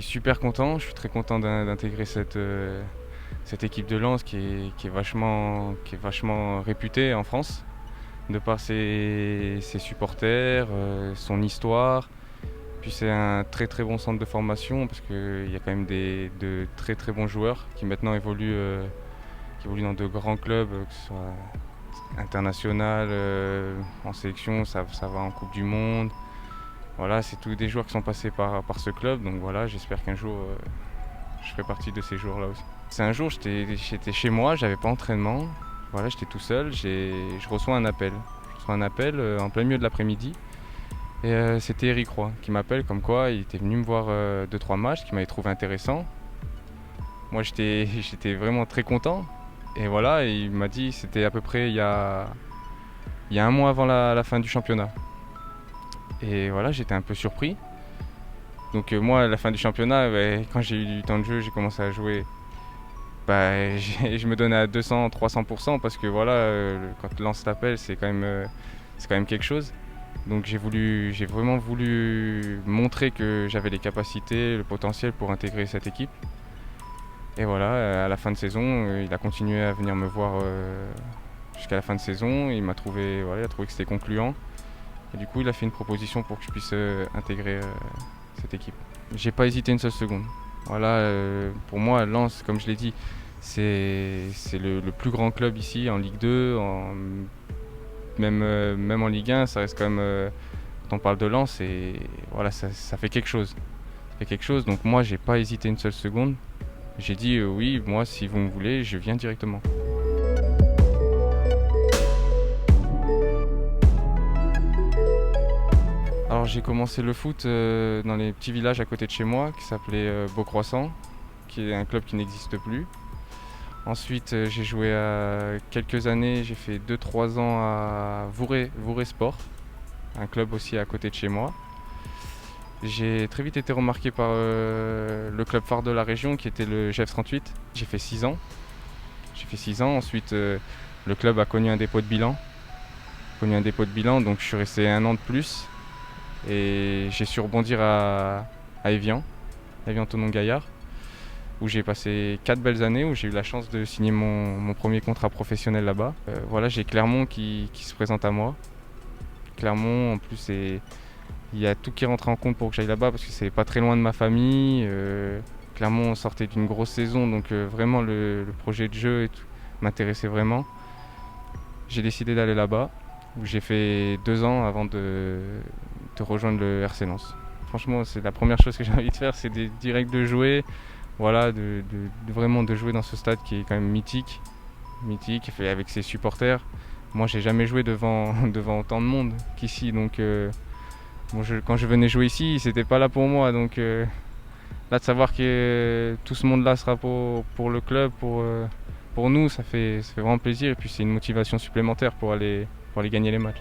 super content, je suis très content d'intégrer cette équipe de Lens qui est vachement réputée en France, de par ses supporters, son histoire. Puis c'est un très très bon centre de formation parce qu'il y a quand même de très très bons joueurs qui maintenant qui évoluent dans de grands clubs, que ce soit international, en sélection, ça va en Coupe du Monde. Voilà, c'est tous des joueurs qui sont passés par ce club, donc voilà, j'espère qu'un jour je ferai partie de ces joueurs-là aussi. C'est un jour, j'étais chez moi, j'avais pas entraînement, voilà, j'étais tout seul, je reçois un appel. Je reçois un appel en plein milieu de l'après-midi. Et c'était Eric Roy qui m'appelle comme quoi il était venu me voir 2-3 matchs qu'il m'avait trouvé intéressant. Moi j'étais vraiment très content. Et voilà, et il m'a dit, c'était à peu près il y a un mois avant la fin du championnat. Et voilà, j'étais un peu surpris. Donc moi, à la fin du championnat, quand j'ai eu du temps de jeu, j'ai commencé à jouer. Je me donnais à 200-300% parce que voilà, quand Lens t'appelle, c'est quand même quelque chose. Donc j'ai vraiment voulu montrer que j'avais les capacités, le potentiel pour intégrer cette équipe. Et voilà, à la fin de saison, il a continué à venir me voir jusqu'à la fin de saison. Il a trouvé que c'était concluant. Et du coup, il a fait une proposition pour que je puisse intégrer cette équipe. J'ai pas hésité une seule seconde. Voilà, pour moi, Lens, comme je l'ai dit, c'est le plus grand club ici en Ligue 2, même en Ligue 1, ça reste quand même. Quand on parle de Lens, et voilà, ça fait quelque chose. Ça fait quelque chose. Donc moi, j'ai pas hésité une seule seconde. J'ai dit oui, moi, si vous me voulez, je viens directement. Alors j'ai commencé le foot dans les petits villages à côté de chez moi qui s'appelait Beaucroissant, qui est un club qui n'existe plus. Ensuite j'ai joué à quelques années, j'ai fait 2-3 ans à Vouré Sport, un club aussi à côté de chez moi. J'ai très vite été remarqué par le club phare de la région qui était le GF38. J'ai fait 6 ans. Ensuite le club a connu un dépôt de bilan. Donc je suis resté un an de plus. Et j'ai su rebondir à Évian Thonon-Gaillard, où j'ai passé 4 belles années, où j'ai eu la chance de signer mon premier contrat professionnel là-bas. Voilà, j'ai Clermont qui se présente à moi. Clermont, en plus, il y a tout qui rentre en compte pour que j'aille là-bas, parce que c'est pas très loin de ma famille. Clermont sortait d'une grosse saison, donc vraiment le projet de jeu et tout m'intéressait vraiment. J'ai décidé d'aller là-bas, où j'ai fait 2 ans avant de rejoindre le RC Lens. Franchement, c'est la première chose que j'ai envie de faire, c'est direct de jouer, voilà, vraiment de jouer dans ce stade qui est quand même mythique, avec ses supporters. Moi, j'ai jamais joué devant autant de monde qu'ici, donc quand je venais jouer ici, c'était pas là pour moi, donc là de savoir que tout ce monde-là sera pour le club, pour nous, ça fait vraiment plaisir, et puis c'est une motivation supplémentaire pour aller gagner les matchs.